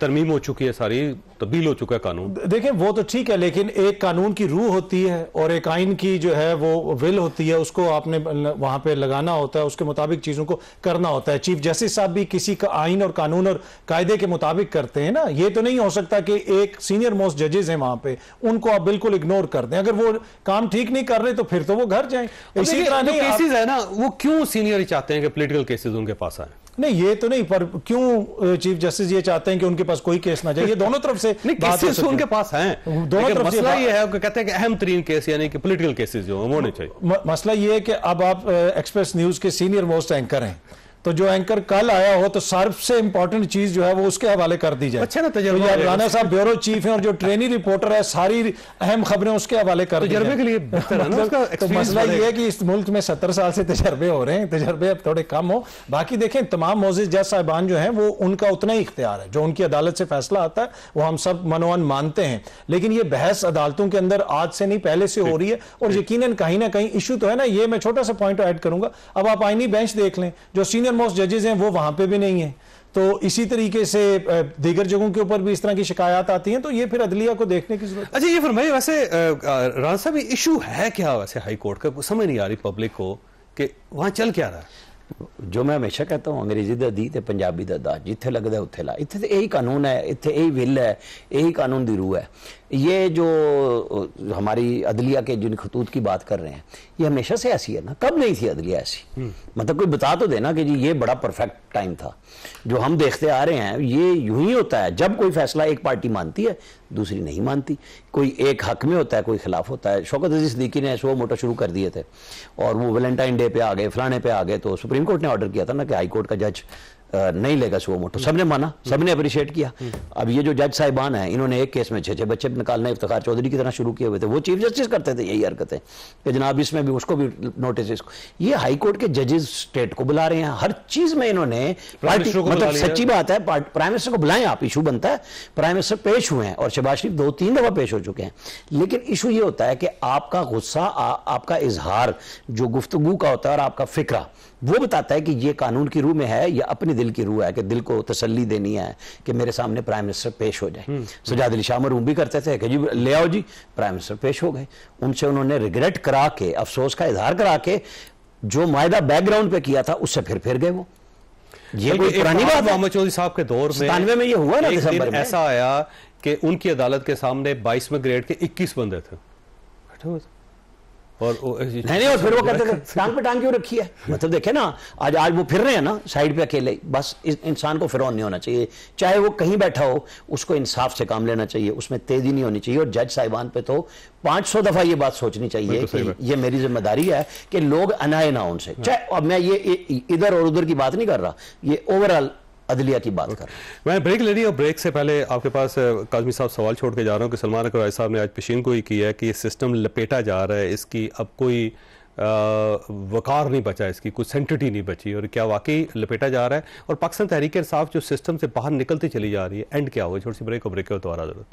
तरमीम हो चुकी है, सारी तब्दील हो चुका है कानून। देखें वो तो ठीक है, लेकिन एक कानून की रूह होती है और एक आइन की जो है वो विल होती है, उसको आपने वहां पे लगाना होता है, उसके मुताबिक चीजों को करना होता है। चीफ जस्टिस साहब भी किसी का आइन और कानून और कायदे के मुताबिक करते हैं ना। ये तो नहीं हो सकता कि एक सीनियर मोस्ट जजेस हैं वहां पे, उनको आप बिल्कुल इग्नोर कर दें। अगर वो काम ठीक नहीं कर रहे तो फिर तो वो घर जाएं। इसी तरह नहीं केसेस है ना, वो क्यों सीनियर चाहते हैं कि पॉलिटिकल केसेस उनके पास आए? नहीं, ये तो नहीं, पर क्यों चीफ जस्टिस ये चाहते हैं कि उनके पास कोई केस ना जाए? ये दोनों तरफ से केसेस उनके पास हैं, दोनों तरफ मसला ये है कि कहते हैं कि अहम तरीन केस यानी कि पॉलिटिकल केसेस जो होने चाहिए। मसला ये है कि अब आप एक्सप्रेस न्यूज के सीनियर मोस्ट एंकर हैं, तो जो एंकर कल आया हो तो सबसे इंपॉर्टेंट चीज जो है वो उसके हवाले कर दी जाए। अच्छा ना, तो राना साहब ब्यूरो चीफ हैं और जो ट्रेनी रिपोर्टर है सारी अहम खबरें उसके हवाले कर दी तजर्बे के लिए बेहतर है ना उसका। तो मसला ये है कि इस मुल्क में 70 साल से तजर्बे हो रहे हैं, तजर्बे अब थोड़े कम हो। बाकी देखें, तमाम मोअज़्ज़िज़ जज साहिबान जो हैं वो उनका उतना ही इख्तियार है, जो उनकी अदालत से फैसला आता है वो हम सब मनोवन मानते हैं, लेकिन ये बहस अदालतों के अंदर आज से नहीं पहले से हो रही है और यकीनन कहीं ना कहीं इशू तो है ना। ये मैं छोटा सा पॉइंट ऐड करूंगा, अब आप आईनी बेंच देख लें, जो सीनियर मोस्ट जजेस हैं वो वहां पे भी नहीं है, तो इसी तरीके से दीगर जगहों के ऊपर भी इस तरह की शिकायत आती हैं, तो ये फिर अदलिया को देखने की जरूरत है। अच्छा ये फरमाइए, वैसे राना साहब इशू है क्या वैसे हाई कोर्ट का? समझ नहीं आ रही पब्लिक को कि वहां चल क्या रहा है। जो मैं हमेशा कहता हूँ, अंग्रेजी दा दी ते पंजाबी दा दा, जिथे लगदा उत्थे ला। इत्थे यही कानून है, इत्थे यही विल है, यही कानून दी रूह है। ये जो हमारी अदलिया के जिन खतूत की बात कर रहे हैं, ये हमेशा से ऐसी है ना, कब नहीं थी अदलिया ऐसी? मतलब कोई बता तो देना कि जी ये बड़ा परफेक्ट टाइम था। जो हम देखते आ रहे हैं ये यूं ही होता है, जब कोई फैसला एक पार्टी मानती है दूसरी नहीं मानती, कोई एक हक में होता है कोई खिलाफ होता है। शौकत अजीज सिद्दीकी ने शो मोटो शुरू कर दिए थे और वो वैलेंटाइन डे पे आ गए, फलाने पे आ गए, तो सुप्रीम कोर्ट ने ऑर्डर किया था ना कि हाई कोर्ट का जज नहीं लेगा सुओ मोटो। सबने माना, सबने अप्रिशिएट किया। अब ये जो जज साहिबान हैं, इन्होंने एक केस में 6 बच्चे निकालने इफ्तिखार चौधरी की तरह शुरू किए हुए थे। वो चीफ जस्टिस करते थे यही हरकतें कि जनाब इसमें भी उसको भी नोटिस, इसको। ये हाई कोर्ट के जजेस स्टेट को बुला रहे हैं हर चीज में। इन्होंने मतलब सच्ची बात है, प्राइम मिनिस्टर को बुलाएं आप, इशू बनता है। प्राइम मिनिस्टर पेश हुए हैं और शहबाज शरीफ 2-3 दफा पेश हो चुके हैं, लेकिन इशू ये होता है कि आपका गुस्सा, आपका इजहार जो गुफ्तगू का होता है और आपका फिक्रा, वो बताता है कि ये कानून की रूह में है या अपनी दिल की रूह है, कि दिल को तसल्ली देनी है कि मेरे सामने प्राइम मिनिस्टर पेश हो जाए। सजाद अली शाह मरहूम भी करते थे कि जी ले आओ जी, प्राइम मिनिस्टर पेश हो गए। उनसे उन्होंने रिग्रेट करा के, अफसोस का इजहार करा के, जो मायदा बैकग्राउंड पे किया था उससे फिर गए वो। ये कोई पुरानी बात है। मोहम्मद चौधरी साहब के दौर में 97 में ये हुआ ना, दिसंबर में ऐसा आया कि उनकी अदालत के सामने 22वें ग्रेड के 21 बंदे थे बैठे हुए थे और नहीं और फिर वो कहते थे टांग पे टांग क्यों रखी है। मतलब देखे ना, आज वो फिर रहे हैं ना साइड पे अकेले। बस इस इंसान को फिरौन नहीं होना चाहिए, चाहे वो कहीं बैठा हो, उसको इंसाफ से काम लेना चाहिए, उसमें तेजी नहीं होनी चाहिए। और जज साहिबान पे तो 500 दफा ये बात सोचनी चाहिए कि ये मेरी जिम्मेदारी है कि लोग अनाए ना उनसे। चाहे अब मैं ये इधर और उधर की बात नहीं कर रहा, ये ओवरऑल अदलिया की बात कर। मैं ब्रेक ले रही और ब्रेक से पहले आपके पास काज़मी साहब सवाल छोड़ के जा रहा हूँ कि सलमान अकबर साहब ने आज पेशीन गोई की है कि ये सिस्टम लपेटा जा रहा है, इसकी अब कोई वकार नहीं बचा, इसकी कोई सेंटिटी नहीं बची, और क्या वाकई लपेटा जा रहा है? और पाकिस्तान तहरीक इंसाफ जो सिस्टम से बाहर निकलती चली जा रही है, एंड क्या होगा? छोटी सी ब्रेक और ब्रेक हो तो आ रहा जरूरत।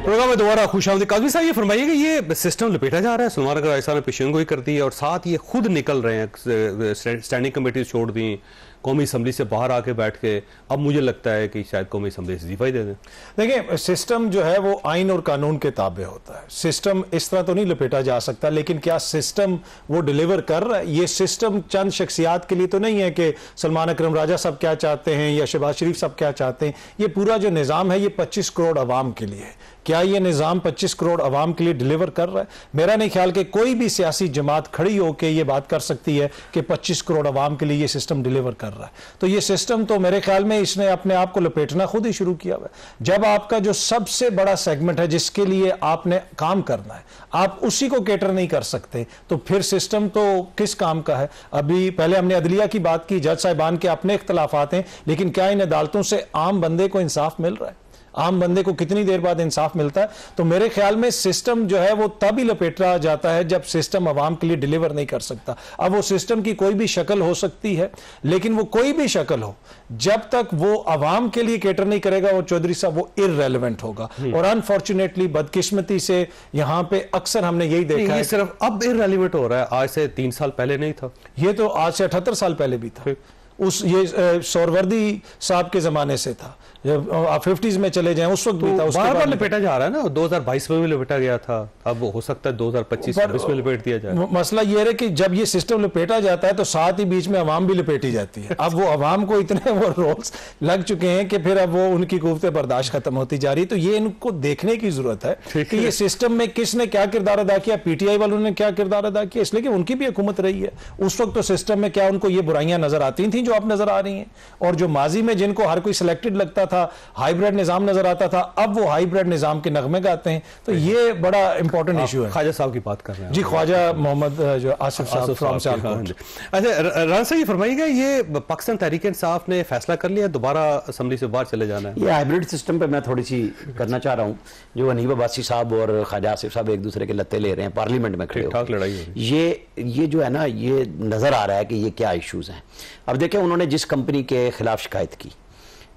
प्रोग्राम में दोबारा खुशामदीद। काज़मी साहब ये फरमाइए कि ये सिस्टम लपेटा जा रहा है, सलमान अकबर साहब ने पेशीनगोई कर दी है और साथ ये खुद निकल रहे हैं, स्टैंडिंग कमेटी छोड़ दी, कौमी असम्बली से बाहर आके बैठ के। अब मुझे लगता है कि शायद कौमी असम्बली इस्तीफा ही दे दें। देखिए, सिस्टम जो है वो आइन और कानून के ताबे होता है। सिस्टम इस तरह तो नहीं लपेटा जा सकता, लेकिन क्या सिस्टम वो डिलीवर कर रहा है? ये सिस्टम चंद शख्सियात के लिए तो नहीं है कि सलमान अकरम राजा साहब क्या चाहते हैं या शहबाज शरीफ साहब क्या चाहते हैं। ये पूरा जो निज़ाम है ये 25 करोड़ अवाम के लिए है। क्या ये निज़ाम 25 करोड़ अवाम के लिए डिलीवर कर रहा है? मेरा नहीं ख्याल कि कोई भी सियासी जमात खड़ी होकर ये बात कर सकती है कि 25 करोड़ अवाम के लिए ये सिस्टम डिलीवर कर कर रहा है। तो ये सिस्टम तो मेरे ख्याल में इसने अपने आप को लपेटना खुद ही शुरू किया हुआ है। जब आपका जो सबसे बड़ा सेगमेंट है जिसके लिए आपने काम करना है, आप उसी को केटर नहीं कर सकते, तो फिर सिस्टम तो किस काम का है। अभी पहले हमने अदलिया की बात की, जज साहिबान के अपने इख्तलाफात हैं, लेकिन क्या इन अदालतों से आम बंदे को इंसाफ मिल रहा है? आम बंदे को कितनी देर बाद इंसाफ मिलता है? तो मेरे ख्याल में सिस्टम जो है वो तब ही लपेटा जाता है जब सिस्टम अवाम के लिए डिलीवर नहीं कर सकता। अब वो सिस्टम की कोई भी शक्ल हो सकती है, लेकिन वो कोई भी शक्ल हो, जब तक वो अवाम के लिए केटर नहीं करेगा, वो चौधरी साहब वो इररेलेवेंट होगा। और अनफॉर्चुनेटली, बदकिस्मती से यहां पे अक्सर हमने यही देखा है। सिर्फ अब इररेलेवेंट हो रहा है, आज से 3 साल पहले नहीं था। ये तो आज से 78 साल पहले भी था। ये सोरवर्दी साहब के जमाने से था। जब आप 50s में चले जाएं उस वक्त भी था। बार बार लपेटा जा रहा है ना, 2022 में भी लपेटा गया था, अब हो सकता है 2025-26 में लपेट दिया जाए। मसला ये है कि जब ये सिस्टम लपेटा जाता है तो साथ ही बीच में अवाम भी लपेटी जाती है। अब वो अवाम को इतने वो रोल्स लग चुके हैं कि फिर अब वो उनकी कुव्वत बर्दाश्त खत्म होती जा रही है। तो ये इनको देखने की जरूरत है कि ये सिस्टम में किसने क्या किरदार अदा किया, पीटीआई वालों ने क्या किरदार अदा किया, इसलिए कि उनकी भी हुकूमत रही है। उस वक्त तो सिस्टम में क्या उनको ये बुराइयां नजर आती थी जो अब नजर आ रही हैं, और जो माजी में जिनको हर कोई सिलेक्टेड लगता था, हाइब्रिड निजाम नजर आता था, अब वो हाइब्रिड निजाम के नगमे गाते हैं। तो ये बड़ा इंपॉर्टेंट इशू है। ख्वाजा साहब की बात कर रहे हैं जी, ख्वाजा मोहम्मद जो आसिफ साहब फ्रॉम सियालकोट। अच्छा, राना साहब ये फरमाइएगा, ये पाकिस्तान तहरीक इंसाफ ने फैसला कर लिया दोबारा असेंबली से बाहर चले जाना है? ये हाइब्रिड सिस्टम पे मैं थोड़ी सी करना चाह रहा हूँ। जो अनीब अब्बासी साहब और ख्वाजा आसिफ साहब एक दूसरे के लत्ते ले रहे हैं पार्लियामेंट में खड़े होकर, लड़ाई ये जो है ना, ये नजर आ रहा है कि ये क्या इश्यूज हैं। अब देखें, उन्होंने जिस कंपनी के खिलाफ शिकायत की,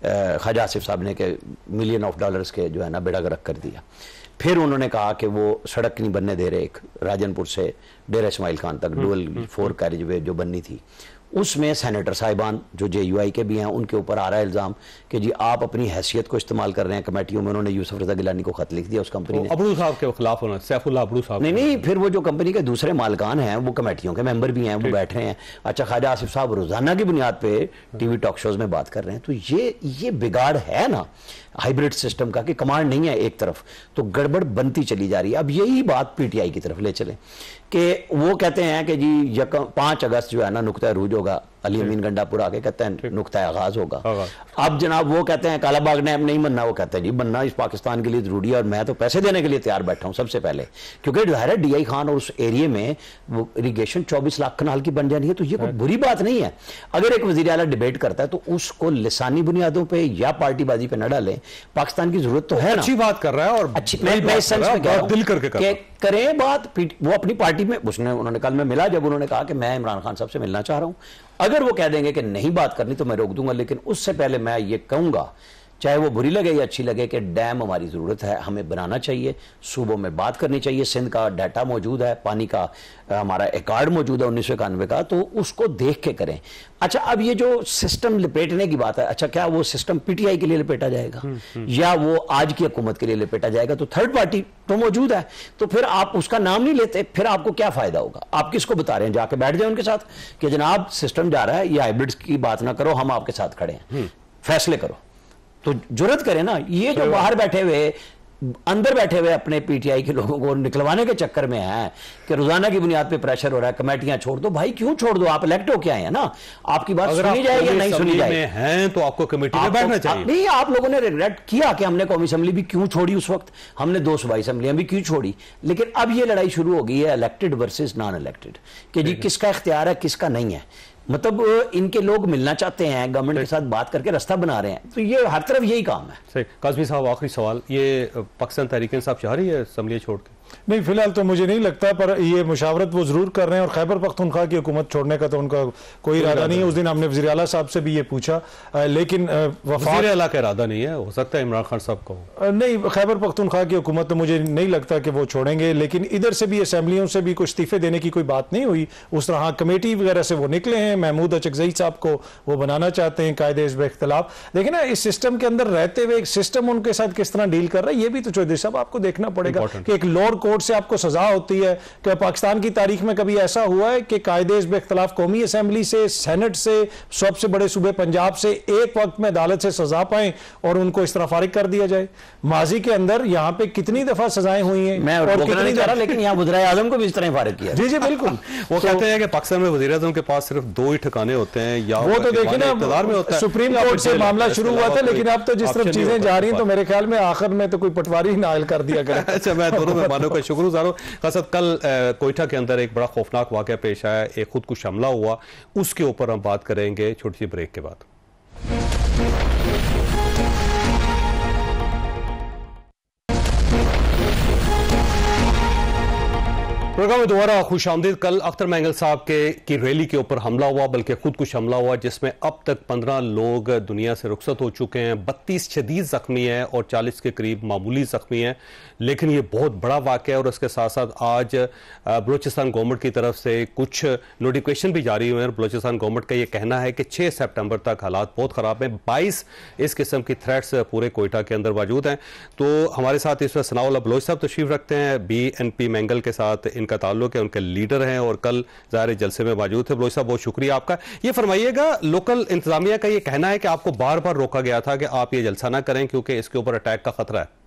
ख्वाजा आसिफ साहब ने, के $मिलियन के जो है ना बेड़ा गर्क कर दिया। फिर उन्होंने कहा कि वो सड़क नहीं बनने दे रहे, एक राजनपुर से डेरा इस्माइल खान तक डुअल 4 कैरेज वे जो बननी थी, उसमें सेनेटर साहिबान जो JUI के भी हैं उनके ऊपर आ रहा है इल्ज़ाम कि जी आप अपनी हैसियत को इस्तेमाल कर रहे हैं कमेटियों में। उन्होंने यूसुफ रज़ा गिलानी को खत लिख दिया उस कंपनी ने, अबड़ू साहब के खिलाफ होना, सैफुल्लाह अबड़ू साहब। नहीं, फिर वो जो कंपनी के दूसरे मालिकान हैं वो कमेटियों के मेंबर भी हैं, वो बैठ रहे हैं। अच्छा, ख्वाजा आसिफ साहब रोजाना की बुनियाद पे टीवी टॉक शोज में बात कर रहे हैं। तो ये बिगाड़ है ना हाइब्रिड सिस्टम का, कि कमांड नहीं है एक तरफ, तो गड़बड़ बनती चली जा रही है। अब यही बात PTI की तरफ ले चले कि वो कहते हैं कि जी 5 अगस्त जो है ना नुक्ता अरूज होगा, अली अमीन गंडापुर आके कहते हैं नुक्ता आगाज होगा। अब जनाब वो कहते हैं कालाबाग डैम नहीं बनना, वो कहते हैं जी बनना इस पाकिस्तान के लिए जरूरी है और मैं तो पैसे देने के लिए तैयार बैठा हूं सबसे पहले, क्योंकि जो है DI खान और उस एरिया में वो इरीगेशन 24 लाख कनाल की बन जानी है। तो ये कोई बुरी बात नहीं है। अगर एक वजीर आला डिबेट करता है तो उसको लिसानी बुनियादों पर या पार्टीबाजी पे न डालें। पाकिस्तान की जरूरत तो है ना, अच्छी बात कर रहा है और अच्छी, मैं इस सेंस में कह रहा हूं दिल करके करें बात। वो अपनी पार्टी में उन्होंने कल में मिला, जब उन्होंने कहा कि मैं इमरान खान साहब से मिलना चाह रहा हूं, अगर वो कह देंगे कि नहीं बात करनी तो मैं रोक दूंगा। लेकिन उससे पहले मैं ये कहूंगा, चाहे वो बुरी लगे या अच्छी लगे, कि डैम हमारी जरूरत है, हमें बनाना चाहिए, सूबों में बात करनी चाहिए। सिंध का डाटा मौजूद है, पानी का हमारा रिकॉर्ड मौजूद है 1991 का, तो उसको देख के करें। अच्छा, अब ये जो सिस्टम लपेटने की बात है, अच्छा क्या वो सिस्टम PTI के लिए लपेटा जाएगा या वो आज की हुकूमत के लिए लपेटा जाएगा? तो थर्ड पार्टी तो मौजूद है, तो फिर आप उसका नाम नहीं लेते, फिर आपको क्या फायदा होगा? आप किसको बता रहे हैं? जाके बैठ जाए उनके साथ कि जनाब सिस्टम जा रहा है, ये हाइब्रिड की बात ना करो, हम आपके साथ खड़े हैं, फैसले करो। तो जुर्रत करें ना। ये जो बाहर बैठे हुए, अंदर बैठे हुए अपने PTI के लोगों को निकलवाने के चक्कर में है कि रोजाना की बुनियाद पे प्रेशर हो रहा है, कमेटियां छोड़ दो। भाई क्यों छोड़ दो? आप इलेक्ट हो क्या है ना, आपकी बात सुनी जाए या नहीं सुनी जाए हैं तो आपको कमेटी में बैठना चाहिए। नहीं, आप लोगों ने रिग्रेट किया कि हमने कौमी असेंबली भी क्यों छोड़ी, उस वक्त हमने 2 सूबाई असेंबलियां भी क्यों छोड़ी। लेकिन अब ये लड़ाई शुरू हो गई है इलेक्टेड वर्सेस नॉन इलेक्टेड, कि जी किसका इख्तियार है किसका नहीं है। मतलब इनके लोग मिलना चाहते हैं, गवर्नमेंट के साथ बात करके रास्ता बना रहे हैं। तो ये हर तरफ यही काम है। सही। काज़मी साहब, आखिरी सवाल, ये पाकिस्तान तहरीक इंसाफ चाह रही है असेंबली छोड़ के? नहीं, फिलहाल तो मुझे नहीं लगता, पर ये मुशावरत वो जरूर कर रहे हैं। और खैबर पख्तूनख्वा की हुकूमत छोड़ने का तो उनका कोई इरादा नहीं है। उस दिन हमने वज़ीर आला साहब से भी ये पूछा, लेकिन वज़ीर आला का इरादा नहीं है, हो सकता है इमरान खान साहब को। नहीं, खैबर पख्तूनख्वा की हुकूमत तो मुझे नहीं लगता कि वो छोड़ेंगे। लेकिन इधर से भी असेंबलियों से भी कुछ इस्तीफे देने की कोई बात नहीं हुई। उस तरह कमेटी वगैरह से वो निकले हैं। महमूद अचकज़ई साहब को वो बनाना चाहते हैं कायदे हिज़्ब इख्तिलाफ। देखिए ना, इस सिस्टम के अंदर रहते हुए सिस्टम उनके साथ किस तरह डील कर रहा है, ये भी तो चौधरी साहब आपको देखना पड़ेगा कि एक लोअर कोर्ट से आपको सजा होती है। कि पाकिस्तान की तारीख में कभी ऐसा हुआ है कि कायदे हिज़्ब इख्तिलाफ कौमी असेंबली से, सेनेट से, सबसे बड़े सूबे पंजाब से एक वक्त में अदालत से सजा पाए और उनको इस तरह फारिग कर दिया जाए? माजी के अंदर यहाँ पे कितनी दफा सजाएं हुई हैं, मैं और कितनी दफा, लेकिन यहाँ वज़ीर आज़म को भी इस तरह फारिग किया। जी जी बिल्कुल। वो कहते हैं कि पाकिस्तान में वज़ीर आज़म के पास सिर्फ 2 ही ठिकाने होते हैं, या वो तो देखिए ना इक़्तिदार में होता है, सुप्रीम कोर्ट से मामला शुरू हुआ था, लेकिन अब तो जिस तरफ चीजें जा रही हैं तो मेरे ख्याल में आखिर में तो कोई पटवारी नायल कर दिया गया। अच्छा, मैं दोनों मेहमानों का शुक्रगुजार हूं। कसद कल कोयटा के अंदर एक बड़ा खौफनाक वाकया पेश आया, एक खुदकुश हमला हुआ, उसके ऊपर हम बात करेंगे छोटी सी ब्रेक के बाद। प्रोग्राम में दोबारा खुशामदीद। कल अख्तर मैंगल साहब की रैली के ऊपर हमला हुआ, बल्कि खुदकुश हमला हुआ, जिसमें अब तक 15 लोग दुनिया से रुखसत हो चुके हैं, 32 शदीद जख्मी हैं और 40 के करीब मामूली जख्मी हैं। लेकिन ये बहुत बड़ा वाक़या है और उसके साथ साथ आज बलूचिस्तान गवर्नमेंट की तरफ से कुछ नोटिफिकेशन भी जारी हुए हैं। बलूचिस्तान गवर्नमेंट का ये कहना है कि 6 सितंबर तक हालात बहुत ख़राब हैं। 22 इस किस्म की थ्रेट्स पूरे कोयटा के अंदर मौजूद हैं। तो हमारे साथ इस वक्त सनाउल्लाह बलोच साहब तशरीफ रखते हैं, BNP मैंगल के साथ इनका ताल्लुक है, उनके लीडर हैं और कल ज़ाहिर जलसे में मौजूद थे। बलोच साहब बहुत शुक्रिया आपका। ये फरमाइएगा, लोकल इंतजामिया का ये कहना है कि आपको बार बार रोका गया था कि आप ये जलसा ना करें क्योंकि इसके ऊपर अटैक का खतरा है।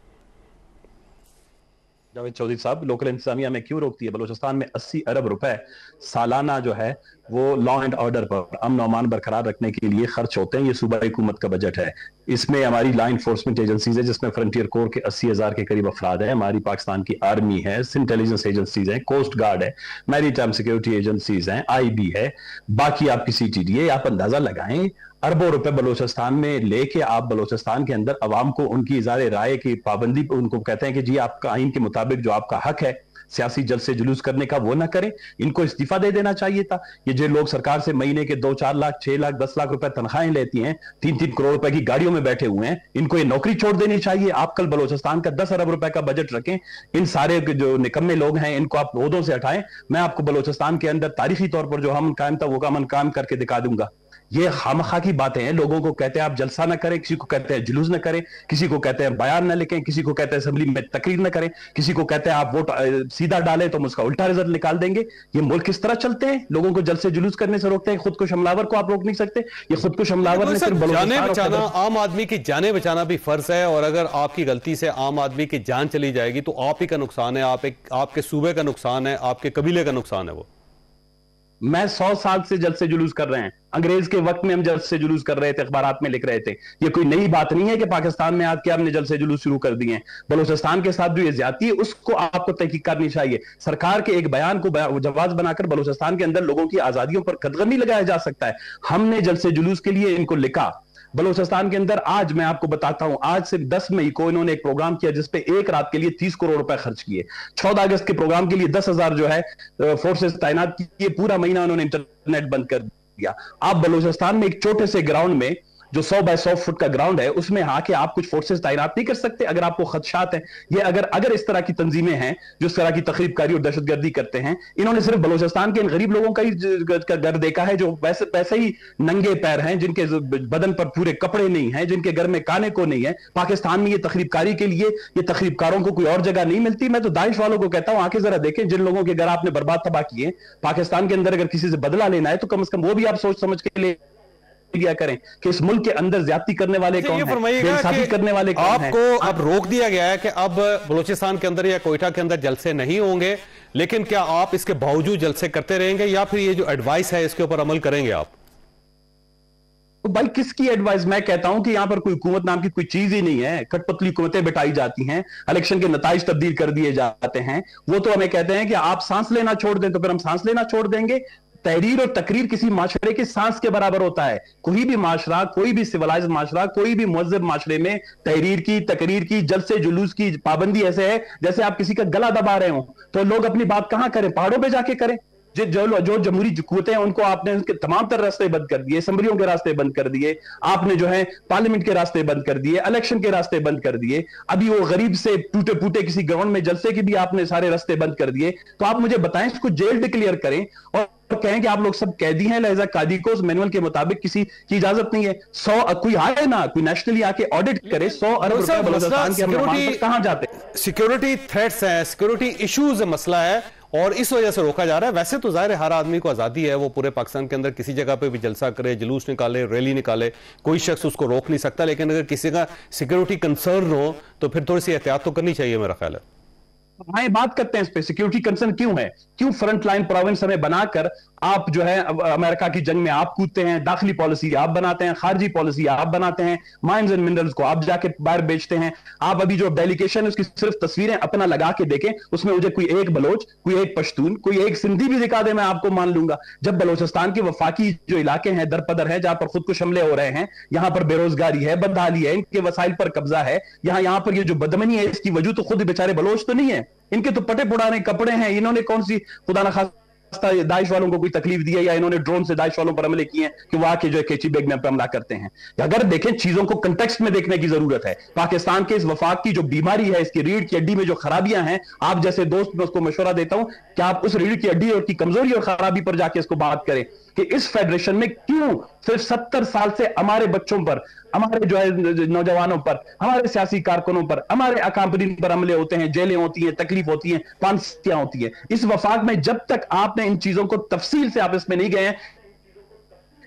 जावेद चौधरी साहब, लोकल इंतजामिया में क्यों रोकती है? बलूचिस्तान में 80 अरब रुपए सालाना जो है वो लॉ एंड ऑर्डर पर, अमन और अमान बरकरार रखने के लिए खर्च होते हैं। ये सूबाई हुकूमत का बजट है। इसमें हमारी लॉ इन्फोर्समेंट एजेंसीज है, जिसमें फ्रंटियर कोर के 80,000 के करीब अफराद है, हमारी पाकिस्तान की आर्मी है, इंटेलिजेंस एजेंसीज हैं, कोस्ट गार्ड है, मैरीटाइम सिक्योरिटी एजेंसीज हैं, IB है, बाकी आपकी CTDA। आप अंदाजा लगाएं, अरबों रुपए बलूचिस्तान में लेके आप बलूचिस्तान के अंदर अवाम को उनकी इज़हार राय की पाबंदी, उनको कहते हैं कि जी आपका आइन के मुताबिक जो आपका हक है सियासी जलसे जुलूस करने का, वो ना करें। इनको इस्तीफा दे देना चाहिए था। ये जो लोग सरकार से महीने के 2-4 लाख, 6 लाख, 10 लाख रुपए तनख्वाहें लेती हैं, 3-3 करोड़ रुपए की गाड़ियों में बैठे हुए हैं, इनको ये नौकरी छोड़ देनी चाहिए। आप कल बलूचिस्तान का 10 अरब रुपए का बजट रखें, इन सारे जो निकम्मे लोग हैं इनको आप ओहदों से हटाएं। मैं आपको बलूचिस्तान के अंदर तारीखी तौर पर जो अमन कायम था वो अमन कायम करके दिखा दूंगा। ये खामखा की बातें हैं। लोगों को कहते हैं आप जलसा ना करें, किसी को कहते हैं जुलूस ना करें, किसी को कहते हैं बयान ना लिखें, किसी को कहते हैं असेंबली में तकरीर ना करें, किसी को कहते हैं आप वोट सीधा डालें तो हम उसका उल्टा रिजल्ट निकाल देंगे। ये मुल्क किस तरह चलते हैं? लोगों को जलसे जुलूस करने से रोकते हैं। खुदकुश हमलावर को आप रोक नहीं सकते। ये खुदकुश हमलावर ने सिर्फ जाने बचाना, आम आदमी की जाने बचाना भी फर्ज है, और अगर आपकी गलती से आम आदमी की जान चली जाएगी तो आप ही का नुकसान है, आपके सूबे का नुकसान है, आपके कबीले का नुकसान है। वो मैं 100 साल से जलसे जुलूस कर रहे हैं। अंग्रेज के वक्त में हम जलसे जुलूस कर रहे थे, अखबारात में लिख रहे थे। ये कोई नई बात नहीं है कि पाकिस्तान में आके हमने जलसे जुलूस शुरू कर दिए हैं। बलूचिस्तान के साथ जो ये ज्यादती है उसको आपको तहकीक करनी चाहिए। सरकार के एक बयान को जवाब बनाकर बलूचिस्तान के अंदर लोगों की आजादियों पर कदगनी लगाया जा सकता है। हमने जलसे जुलूस के लिए इनको लिखा। बलूचिस्तान के अंदर आज मैं आपको बताता हूं, आज से 10 मई को इन्होंने एक प्रोग्राम किया जिसपे एक रात के लिए 30 करोड़ रुपए खर्च किए। 14 अगस्त के प्रोग्राम के लिए 10,000 जो है फोर्सेस तैनात किए। पूरा महीना उन्होंने इंटरनेट बंद कर दिया। आप बलूचिस्तान में एक छोटे से ग्राउंड में जो 100 बाय 100 फुट का ग्राउंड है उसमें आके आप कुछ फोर्सेस तैनात नहीं कर सकते अगर आपको खदशात है। ये अगर इस तरह की तंजीमें हैं जो इस तरह की तखरीबकारी और दहशतगर्दी करते हैं, इन्होंने सिर्फ बलूचिस्तान के इन गरीब लोगों का ही घर देखा है जो वैसे ही नंगे पैर हैं, जिनके बदन पर पूरे कपड़े नहीं हैं, जिनके घर में खाने को नहीं है। पाकिस्तान में ये तखरीबकारी के लिए ये तखरीबकारों को कोई और जगह नहीं मिलती। मैं तो दाइश वालों को कहता हूं आके जरा देखें, जिन लोगों के घर आपने बर्बाद तबाह किए पाकिस्तान के अंदर, अगर किसी से बदला लेना है तो कम से कम वो भी आप सोच समझ के लिए किया करें कि इस मुल्क के अंदर ज्यादती करने वाले कौन हैं, बेइंसाफी करने वाले कौन हैं। आपको अब रोक दिया गया है कि अब बलूचिस्तान के अंदर या कोयटा के अंदर जलसे नहीं होंगे, लेकिन क्या आप इसके बावजूद जलसे करते रहेंगे या फिर ये जो एडवाइस है इसके ऊपर अमल करेंगे आप? तो भाई किसकी एडवाइस? मैं कहता हूं कि यहां पर कोई हुकूमत नाम की कोई चीज ही नहीं है। कठपुतली हुकूमतें बिठाई जाती हैं, इलेक्शन के नताइज तब्दील कर दिए जाते हैं। वो तो हमें कहते हैं कि आप सांस लेना छोड़ दें, तो फिर हम सांस लेना छोड़ देंगे। तहरीर और तकरीर किसी माशरे के सांस के बराबर होता है। कोई भी माशरा, कोई भी सिविलाइज्ड माशरा, कोई भी मुहज़्ज़ब माशरे में तहरीर की, तकरीर की, जलसे जुलूस की पाबंदी ऐसे है जैसे आप किसी का गला दबा रहे हो। तो लोग अपनी बात कहां करें? पहाड़ों पे जाके करें। जो जमहूरी हुकूमतें हैं उनको आपने उनके तमाम तरह रास्ते बंद कर दिए, असेंबलियों के रास्ते बंद कर दिए, आपने जो है पार्लियामेंट के रास्ते बंद कर दिए, इलेक्शन के रास्ते बंद कर दिए। अभी वो गरीब से टूटे फूटे किसी ग्राउंड में जलसे के भी आपने सारे रास्ते बंद कर दिए। तो आप मुझे बताएं, इसको जेल डिक्लेयर करें और कहें कि आप लोग सब कैदी हैं, लिहाजा कादी को उस मैनुअल के मुताबिक किसी की इजाजत नहीं है। 100 कोई आए ना, कोई नेशनली आके ऑडिट करे, 100 अरब रुपए बलूचिस्तान के कहां जाते हैं? सिक्योरिटी थ्रेट्स हैं, सिक्योरिटी इश्यूज मसला है और इस वजह से रोका जा रहा है। वैसे तो जाहिर है हर आदमी को आज़ादी है, वो पूरे पाकिस्तान के अंदर किसी जगह पे भी जलसा करे, जुलूस निकाले, रैली निकाले, कोई शख्स उसको रोक नहीं सकता। लेकिन अगर किसी का सिक्योरिटी कंसर्न हो तो फिर थोड़ी सी एहतियात तो करनी चाहिए, मेरा ख्याल है। हाँ, बात करते हैं इस पे, सिक्योरिटी कंसर्न क्यों है, क्यों फ्रंट लाइन प्रोविंस हमें बनाकर आप जो है अमेरिका की जंग में आप कूदते हैं, दाखिली पॉलिसी आप बनाते हैं, खारजी पॉलिसी आप बनाते हैं, माइंस एंड मिनरल्स को आप जाके बाहर बेचते हैं। आप अभी जो डेलीगेशन है उसकी सिर्फ तस्वीरें अपना लगा के देखें, उसमें मुझे कोई एक बलोच, कोई एक पश्तून, कोई एक सिंधी भी दिखा दे, मैं आपको मान लूंगा। जब बलोचिस्तान के वफाकी जो इलाके हैं दरपदर है, जहां पर खुदकुश हमले हो रहे हैं, यहां पर बेरोजगारी है, बदहाली है, इनके वसाइल पर कब्जा है, यहां पर ये जो बदमनी है इसकी वजह तो खुद बेचारे बलोच तो नहीं है, इनके तो पटे पुराने कपड़े हैं। इन्होंने कौन सी खुदा न खास्ता दाइश वालों को कोई तकलीफ दी है, या इन्होंने ड्रोन से दाइश वालों पर हमले किए हैं कि वहां के जो केची बेग में हमला करते हैं। अगर देखें, चीजों को कंटेक्स्ट में देखने की जरूरत है। पाकिस्तान के इस वफाक की जो बीमारी है, इसकी रीढ़ की हड्डी में जो खराबियां हैं, आप जैसे दोस्त मैं उसको मशवरा देता हूं कि आप उस रीढ़ की हड्डी और की कमजोरी और खराबी पर जाके इसको बात करें कि इस फेडरेशन में क्यों सिर्फ 70 साल से हमारे बच्चों पर, हमारे जो है नौजवानों पर, हमारे सियासी कारकुनों पर, हमारे अकामरीन पर हमले होते हैं, जेलें होती हैं, तकलीफ होती है, फांसियां होती है। इस वफाक में जब तक आपने इन चीजों को तफसील से आप इसमें नहीं गए हैं,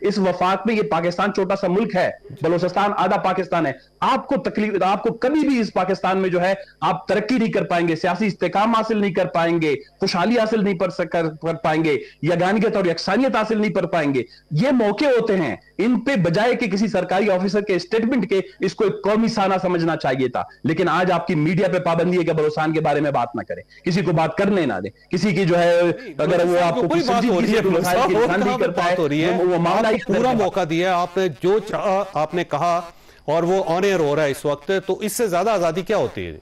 इस वफाक में, ये पाकिस्तान छोटा सा मुल्क है, बलोचिस्तान आधा पाकिस्तान है, आपको तकलीफ, आपको कभी भी इस पाकिस्तान में जो है आप तरक्की नहीं कर पाएंगे, सियासी इस्तेकाम हासिल नहीं कर पाएंगे, खुशहाली हासिल नहीं कर पाएंगे, यगानियत और यकसानियत हासिल नहीं कर पाएंगे। ये मौके होते हैं, इन पे बजाय कि किसी सरकारी ऑफिसर के स्टेटमेंट के इसको एक कौमी साना समझना चाहिए था। लेकिन आज आपकी मीडिया पे पाबंदी है कि बलोचिस्तान के बारे में बात ना करें, किसी को बात करने ना दे, किसी की जो है अगर वो आपको पूरा मौका दिया आपने, जो चाहा आपने कहा, और वो ऑन एयर हो रहा है इस वक्त, तो इससे ज्यादा आजादी क्या होती है?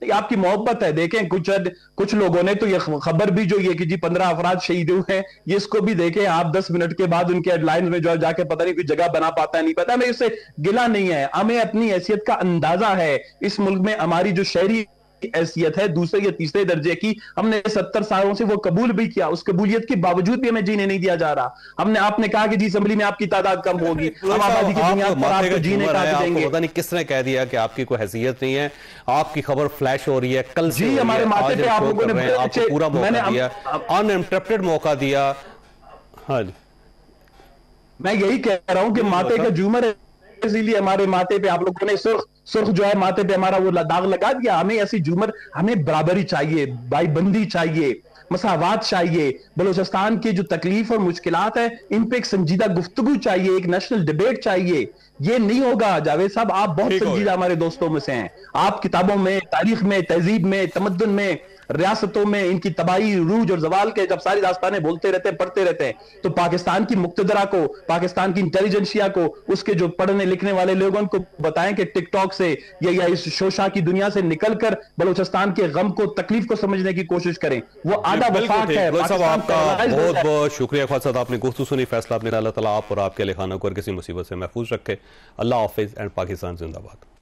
आपकी मोहब्बत है। देखें, कुछ लोगों ने तो ये खबर भी जो ये कि जी 15 अफराद शहीद हुए हैं, ये इसको भी देखें आप 10 मिनट के बाद उनके हेडलाइन में जो है जाके पता नहीं कोई जगह बना पाता है, नहीं पता। हमें इससे गिला नहीं है, हमें अपनी हैसियत का अंदाजा है। इस मुल्क में हमारी जो शहरी हैसियत है दूसरे या तीसरे दर्जे की, हमने 70 सालों से वो कबूल भी किया, उस कबूलियत के बावजूद भी हमें जीने नहीं दिया जा रहा। आपने कहा कि जी असेंबली में आपकी तादाद कम होगी, हम आबादी की बुनियाद पर आपको जीने का देंगे। पता नहीं किसने कह दिया कि आपकी कोई हैसियत नहीं है, आपकी खबर फ्लैश हो रही है कल से, जी हमारे माथे पे आप लोगों ने आपको पूरा मौका दिया, अनइंटरप्टेड मौका दिया। हाँ जी, मैं यही कह रहा हूं कि माथे का झूमर है, इसीलिए हमारे माथे पे आप लोगों ने सुर्ख जो है माथे पे हमारा वो दाग लगा दिया। हमें ऐसी झूमर, हमें बराबरी चाहिए, भाईबंदी चाहिए, मसावात चाहिए। बलोचिस्तान की जो तकलीफ और मुश्किलात है, इन पे एक संजीदा गुफ्तगू चाहिए, एक नेशनल डिबेट चाहिए। ये नहीं होगा जावेद साहब, आप बहुत संजीदा हमारे दोस्तों में से हैं, आप किताबों में, तारीख में, तहजीब में, तमद्दुन में, रियासतों में इनकी तबाही, रूज और जवाल के जब सारी दास्तानें बोलते रहते हैं, पढ़ते रहते हैं, तो पाकिस्तान की मुक्तदरा को, पाकिस्तान की इंटेलिजेंसिया को, उसके जो पढ़ने लिखने वाले लोगों को बताएं कि टिकटॉक से या इस शोशा की दुनिया से निकलकर बलोचिस्तान के गम को, तकलीफ को समझने की कोशिश करें। वो आधा वफाक है। आपका बहुत बहुत शुक्रिया ख्वाजा साहब, आपने गुफ्तगू सुनी, फैसला अपने अल्लाह ताला आप और आपके अहल खाना को किसी मुसीबत से महफूज रखे। अल्लाह हाफिज एंड पाकिस्तान जिंदाबाद।